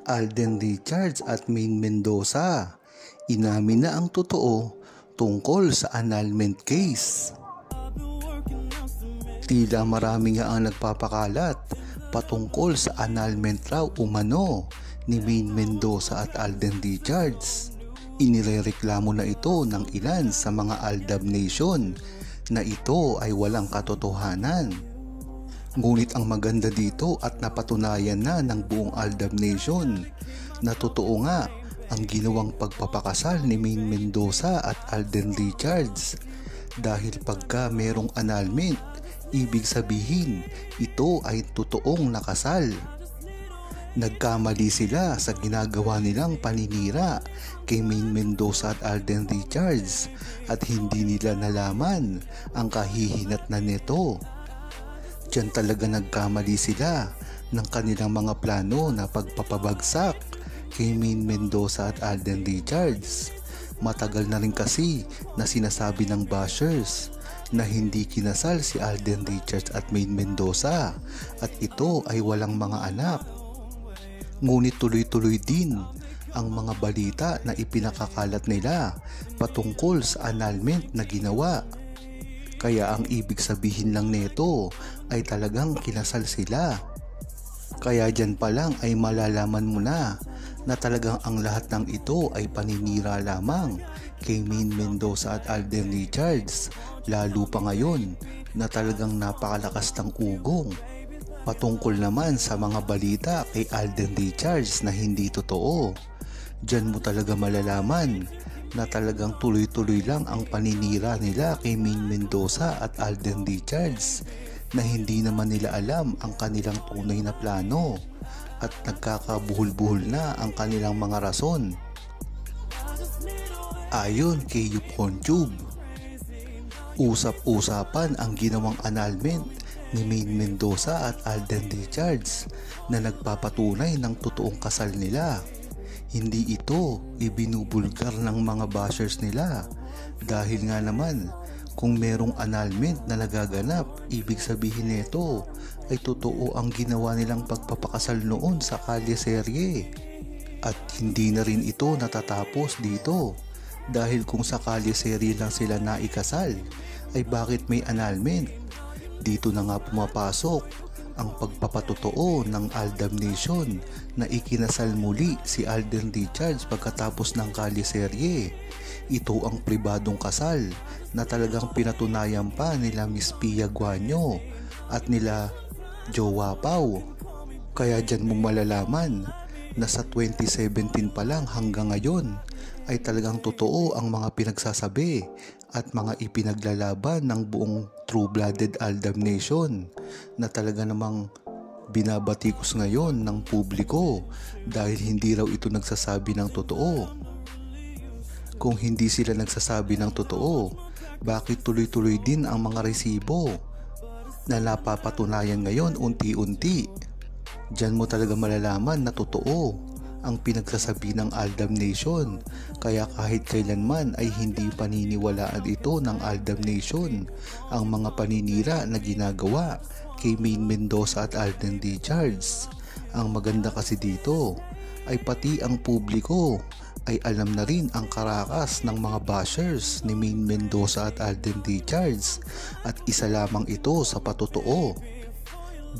Alden Richards at Maine Mendoza, inamin na ang totoo tungkol sa annulment case. Tila marami nga ang nagpapakalat patungkol sa annulment raw umano ni Maine Mendoza at Alden Richards. Inirereklamo na ito ng ilan sa mga Aldab Nation na ito ay walang katotohanan. Ngunit ang maganda dito at napatunayan na ng buong Aldab Nation na totoo nga ang ginawang pagpapakasal ni Maine Mendoza at Alden Richards, dahil pagka merong annulment, ibig sabihin ito ay totoong nakasal. Nagkamali sila sa ginagawa nilang paninira kay Maine Mendoza at Alden Richards at hindi nila nalaman ang kahihinatnan nito. Diyan talaga nagkamali sila ng kanilang mga plano na pagpapabagsak kay Maine Mendoza at Alden Richards. Matagal na rin kasi na sinasabi ng bashers na hindi kinasal si Alden Richards at Maine Mendoza at ito ay walang mga anak. Ngunit tuloy-tuloy din ang mga balita na ipinakakalat nila patungkol sa annulment na ginawa. Kaya ang ibig sabihin lang nito ay talagang kinasal sila. Kaya dyan pa lang ay malalaman mo na talagang ang lahat ng ito ay paninira lamang kay Maine Mendoza at Alden Richards, lalo pa ngayon na talagang napakalakas ng ugong. Patungkol naman sa mga balita kay Alden Richards na hindi totoo, dyan mo talaga malalaman na talagang tuloy-tuloy lang ang paninira nila kay Maine Mendoza at Alden Richards na hindi naman nila alam ang kanilang tunay na plano at nagkakabuhol-buhol na ang kanilang mga rason. Ayon kay YouPornTube, usap-usapan ang ginawang annulment ni Maine Mendoza at Alden Richards na nagpapatunay ng totoong kasal nila. Hindi ito ibinubulgar ng mga bashers nila dahil nga naman kung merong annulment na nagaganap, ibig sabihin nito ay totoo ang ginawa nilang pagpapakasal noon sa kalye-serye. At hindi na rin ito natatapos dito dahil kung sa kalye-serye lang sila naikasal ay bakit may annulment? Dito na nga pumapasok ang pagpapatotoo ng Aldab Nation na ikinasal muli si Alden Richards pagkatapos ng kalye-serye. Ito ang pribadong kasal na talagang pinatunayan pa nila Miss Pia Guanyo at nila Jowa Pau. Kaya dyan mo malalaman na sa 2017 pa lang hanggang ngayon ay talagang totoo ang mga pinagsasabi at mga ipinaglalaban ng buong true-blooded Aldab Nation na talaga namang binabatikos ngayon ng publiko dahil hindi raw ito nagsasabi ng totoo. Kung hindi sila nagsasabi ng totoo, bakit tuloy-tuloy din ang mga resibo na napapatunayan ngayon unti-unti? Diyan mo talaga malalaman na totoo ang pinagsasabi ng Aldab Nation, kaya kahit kailanman ay hindi paniniwalaan ito ng Aldab Nation ang mga paninira na ginagawa kay Maine Mendoza at Alden Richards. Ang maganda kasi dito ay pati ang publiko ay alam na rin ang karakas ng mga bashers ni Maine Mendoza at Alden Richards at isa lamang ito sa patotoo.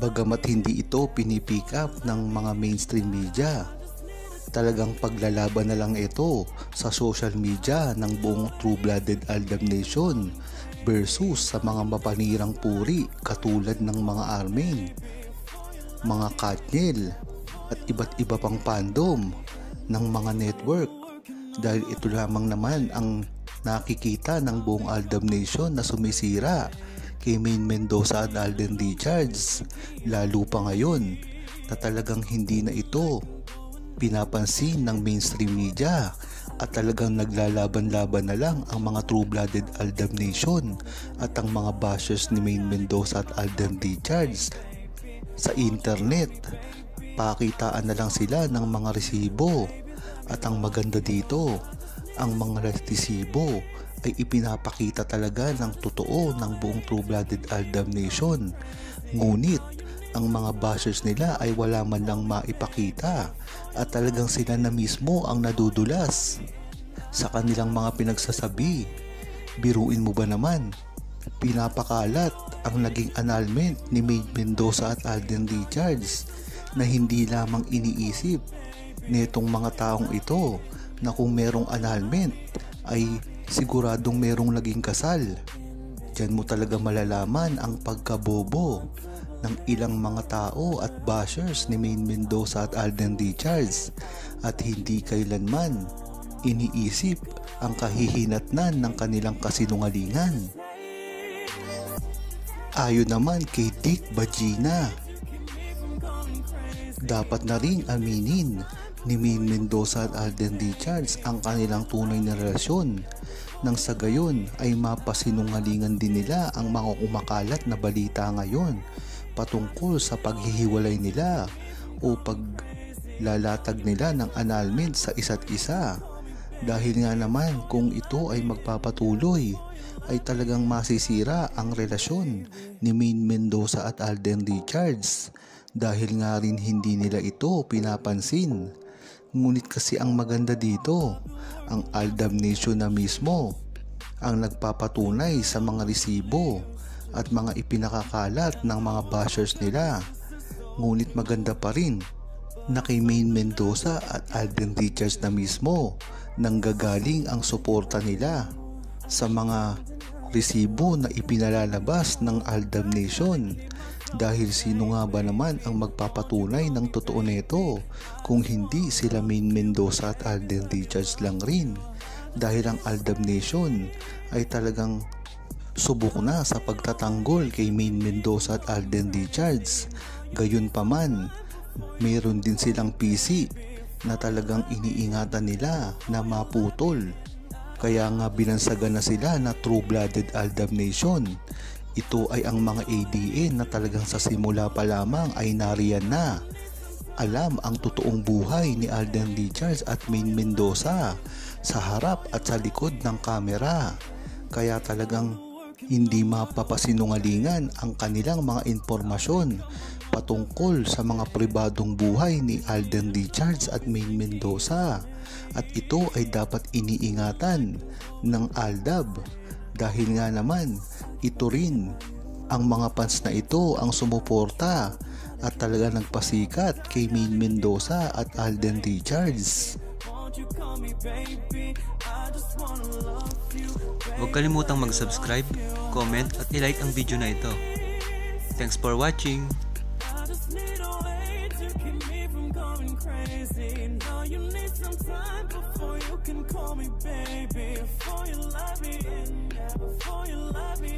Bagamat hindi ito pinipick up ng mga mainstream media, talagang paglalaban na lang ito sa social media ng buong true-blooded Aldab Nation versus sa mga mapanirang puri katulad ng mga Armin, mga Katniel at iba't iba pang fandom ng mga network, dahil ito lamang naman ang nakikita ng buong Aldab Nation na sumisira kay Maine Mendoza at Alden Richards, lalo pa ngayon na talagang hindi na ito pinapansin ng mainstream media at talagang naglalaban-laban na lang ang mga true-blooded Aldab Nation at ang mga bashers ni Maine Mendoza at Alden Richards sa internet. Pakitaan na lang sila ng mga resibo at ang maganda dito, ang mga resibo ay ipinapakita talaga ng totoo ng buong true-blooded Aldab Nation. Ngunit ang mga bashers nila ay wala man lang maipakita at talagang sila na mismo ang nadudulas sa kanilang mga pinagsasabi. Biruin mo ba naman? Pinapakalat ang naging annulment ni Maid Mendoza at Alden Richards na hindi lamang iniisip nitong mga taong ito na kung merong annulment ay siguradong merong naging kasal. Diyan mo talaga malalaman ang pagkabobo ng ilang mga tao at bashers ni Maid Mendoza at Alden Richards at hindi kailanman iniisip ang kahihinatnan ng kanilang kasinungalingan. Ayon naman kay Dick Bajina, dapat na ring aminin ni Maid Mendoza at Alden Richards ang kanilang tunay na relasyon nang sa gayon ay mapasinungalingan din nila ang mga kumakalat na balita ngayon patungkol sa paghihiwalay nila o paglalatag nila ng annulment sa isa't isa. Dahil nga naman kung ito ay magpapatuloy ay talagang masisira ang relasyon ni Maid Mendoza at Alden Richards dahil nga rin hindi nila ito pinapansin. Ngunit kasi ang maganda dito, ang Aldab Nation na mismo ang nagpapatunay sa mga resibo at mga ipinakakalat ng mga bashers nila. Ngunit maganda pa rin na kay Maid Mendoza at Alden Richards na mismo nanggagaling ang suporta nila sa mga resibo na ipinalalabas ng Aldab Nation. Dahil sino nga ba naman ang magpapatunay ng totoo nito kung hindi sila Maid Mendoza at Alden Richards lang rin, dahil ang Aldab Nation ay talagang subok na sa pagtatanggol kay Maid Mendoza at Alden Richards. Gayunpaman, mayroon din silang PC na talagang iniingatan nila na maputol. Kaya nga binansagan na sila na true-blooded Aldab Nation. Ito ay ang mga ADN na talagang sa simula pa lamang ay nariyan na. Alam ang totoong buhay ni Alden Richards at Maid Mendoza sa harap at sa likod ng kamera. Kaya talagang hindi mapapasinungalingan ang kanilang mga impormasyon patungkol sa mga pribadong buhay ni Alden Richards at Maid Mendoza. At ito ay dapat iniingatan ng Aldab dahil nga naman ito rin ang mga fans na ito ang sumuporta at talaga nagpasikat kay Maid Mendoza at Alden Richards. Huwag kalimutang mag-subscribe, comment at i-like ang video na ito. Thanks for watching! You need some time before you can call me baby, before you love me and before you love me.